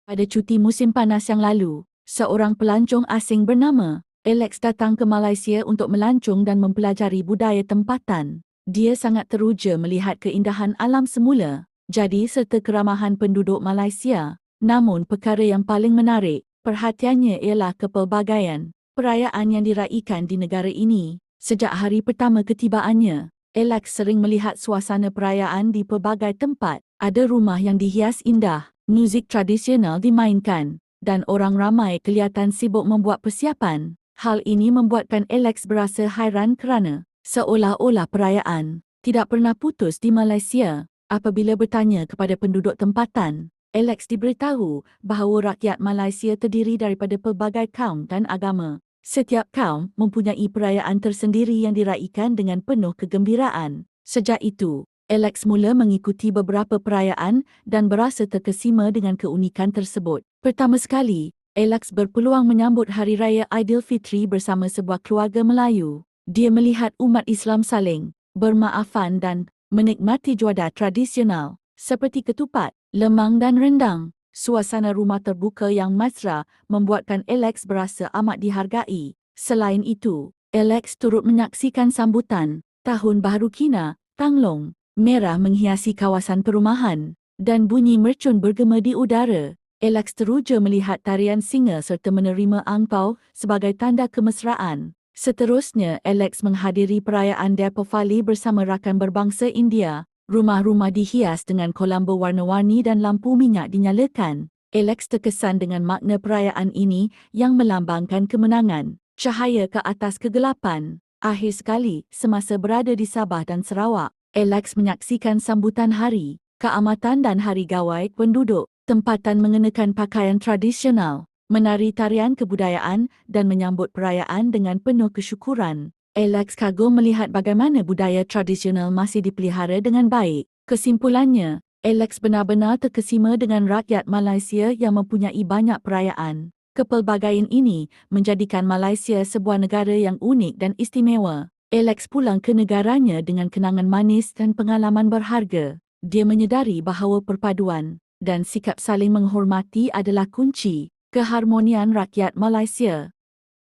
Pada cuti musim panas yang lalu, seorang pelancong asing bernama Alex datang ke Malaysia untuk melancong dan mempelajari budaya tempatan. Dia sangat teruja melihat keindahan alam semula, jadi serta keramahan penduduk Malaysia. Namun perkara yang paling menarik perhatiannya ialah kepelbagaian perayaan yang diraikan di negara ini. Sejak hari pertama ketibaannya, Alex sering melihat suasana perayaan di pelbagai tempat. Ada rumah yang dihias indah, muzik tradisional dimainkan, dan orang ramai kelihatan sibuk membuat persiapan. Hal ini membuatkan Alex berasa hairan kerana seolah-olah perayaan tidak pernah putus di Malaysia. Apabila bertanya kepada penduduk tempatan, Alex diberitahu bahawa rakyat Malaysia terdiri daripada pelbagai kaum dan agama. Setiap kaum mempunyai perayaan tersendiri yang diraikan dengan penuh kegembiraan. Sejak itu, Alex mula mengikuti beberapa perayaan dan berasa terkesima dengan keunikan tersebut. Pertama sekali, Alex berpeluang menyambut Hari Raya Aidilfitri bersama sebuah keluarga Melayu. Dia melihat umat Islam saling bermaafan dan menikmati juadah tradisional seperti ketupat, lemang dan rendang. Suasana rumah terbuka yang mesra membuatkan Alex berasa amat dihargai. Selain itu, Alex turut menyaksikan sambutan Tahun Baharu Kina, Tanglong merah menghiasi kawasan perumahan dan bunyi mercun bergema di udara. Alex teruja melihat tarian singa serta menerima angpau sebagai tanda kemesraan. Seterusnya, Alex menghadiri perayaan Deepavali bersama rakan berbangsa India. Rumah-rumah dihias dengan kolam berwarna-warni dan lampu minyak dinyalakan. Alex terkesan dengan makna perayaan ini yang melambangkan kemenangan, cahaya ke atas kegelapan. Akhir sekali, semasa berada di Sabah dan Sarawak, Alex menyaksikan sambutan Hari Keamatan dan Hari Gawai penduduk tempatan mengenakan pakaian tradisional, menari tarian kebudayaan dan menyambut perayaan dengan penuh kesyukuran. Alex kagum melihat bagaimana budaya tradisional masih dipelihara dengan baik. Kesimpulannya, Alex benar-benar terkesima dengan rakyat Malaysia yang mempunyai banyak perayaan. Kepelbagaian ini menjadikan Malaysia sebuah negara yang unik dan istimewa. Alex pulang ke negaranya dengan kenangan manis dan pengalaman berharga. Dia menyedari bahawa perpaduan dan sikap saling menghormati adalah kunci keharmonian rakyat Malaysia.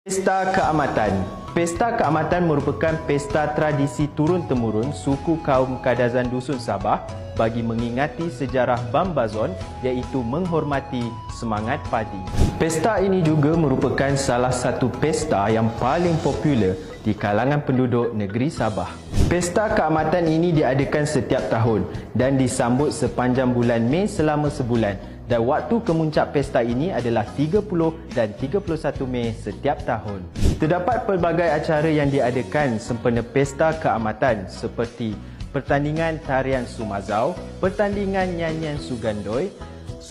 Pesta Keamatan. Pesta Keamatan merupakan pesta tradisi turun-temurun suku kaum Kadazan Dusun Sabah bagi mengingati sejarah Bambazon iaitu menghormati semangat padi. Pesta ini juga merupakan salah satu pesta yang paling popular di kalangan penduduk negeri Sabah. Pesta Keamatan ini diadakan setiap tahun dan disambut sepanjang bulan Mei selama sebulan. Dan waktu kemuncak pesta ini adalah 30 dan 31 Mei setiap tahun. Terdapat pelbagai acara yang diadakan sempena Pesta Keamatan seperti pertandingan tarian Sumazau, pertandingan nyanyian Sugandoi,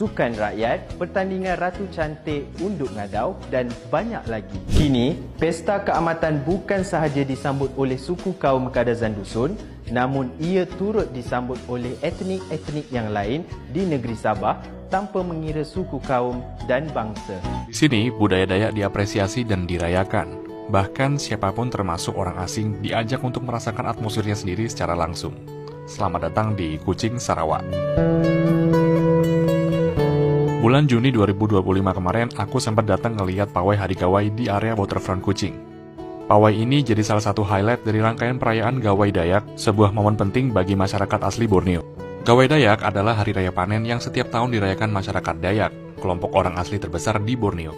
sukan rakyat, pertandingan Ratu Cantik Unduk Ngadau dan banyak lagi. Kini, Pesta Keamatan bukan sahaja disambut oleh suku kaum Kadazan Dusun, namun ia turut disambut oleh etnik-etnik yang lain di negeri Sabah tanpa mengira suku kaum dan bangsa. Di sini, budaya Dayak diapresiasi dan dirayakan. Bahkan siapapun termasuk orang asing diajak untuk merasakan atmosfernya sendiri secara langsung. Selamat datang di Kuching, Sarawak. Bulan Juni 2025 kemarin, aku sempat datang ngelihat pawai Hari Gawai di area Waterfront Kuching. Pawai ini jadi salah satu highlight dari rangkaian perayaan Gawai Dayak, sebuah momen penting bagi masyarakat asli Borneo. Gawai Dayak adalah hari raya panen yang setiap tahun dirayakan masyarakat Dayak, kelompok orang asli terbesar di Borneo.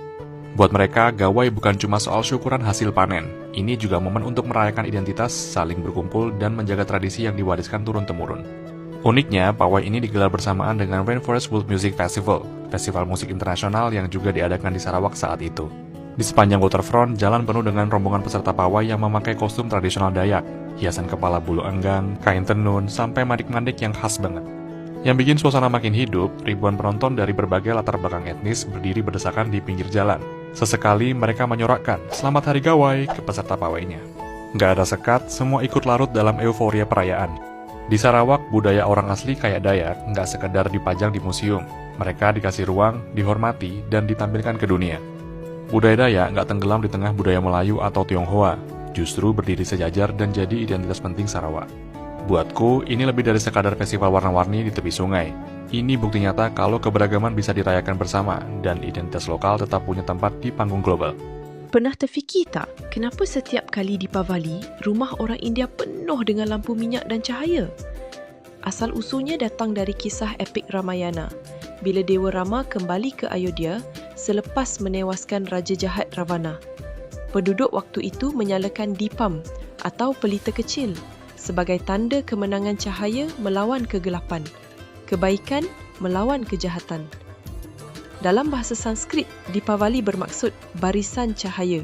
Buat mereka, Gawai bukan cuma soal syukuran hasil panen. Ini juga momen untuk merayakan identitas, saling berkumpul, dan menjaga tradisi yang diwariskan turun-temurun. Uniknya, pawai ini digelar bersamaan dengan Rainforest World Music Festival, festival musik internasional yang juga diadakan di Sarawak saat itu. Di sepanjang waterfront, jalan penuh dengan rombongan peserta pawai yang memakai kostum tradisional Dayak, hiasan kepala bulu enggang, kain tenun, sampai mandik-mandik yang khas banget. Yang bikin suasana makin hidup, ribuan penonton dari berbagai latar belakang etnis berdiri berdesakan di pinggir jalan. Sesekali mereka menyorakkan "Selamat Hari Gawai" ke peserta pawainya. Nggak ada sekat, semua ikut larut dalam euforia perayaan. Di Sarawak, budaya orang asli kayak Dayak nggak sekedar dipajang di museum. Mereka dikasih ruang, dihormati, dan ditampilkan ke dunia. Budaya Dayak nggak tenggelam di tengah budaya Melayu atau Tionghoa, justru berdiri sejajar dan jadi identitas penting Sarawak. Buatku, ini lebih dari sekadar festival warna-warni di tepi sungai. Ini bukti nyata kalau keberagaman bisa dirayakan bersama dan identitas lokal tetap punya tempat di panggung global. Pernah terfikir tak, kenapa setiap kali Deepavali, rumah orang India penuh dengan lampu minyak dan cahaya? Asal-usulnya datang dari kisah epik Ramayana, bila Dewa Rama kembali ke Ayodhya selepas menewaskan Raja Jahat Ravana. Penduduk waktu itu menyalakan Deepam atau pelita kecil sebagai tanda kemenangan cahaya melawan kegelapan, kebaikan melawan kejahatan. Dalam bahasa Sanskrit, Deepavali bermaksud barisan cahaya.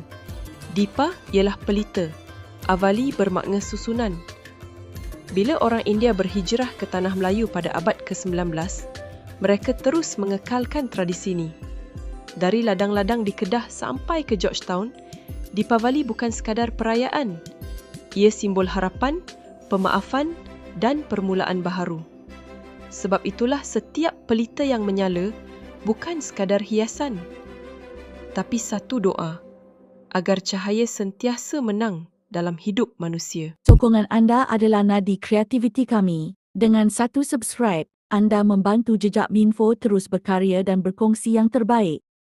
Deepa ialah pelita, Avali bermakna susunan. Bila orang India berhijrah ke Tanah Melayu pada abad ke-19, mereka terus mengekalkan tradisi ini. Dari ladang-ladang di Kedah sampai ke Georgetown, Deepavali bukan sekadar perayaan. Ia simbol harapan, pemaafan dan permulaan baharu. Sebab itulah setiap pelita yang menyala bukan sekadar hiasan, tapi satu doa agar cahaya sentiasa menang dalam hidup manusia. Sokongan anda adalah nadi kreativiti kami. Dengan satu subscribe, anda membantu Jejak Minfo terus berkarya dan berkongsi yang terbaik.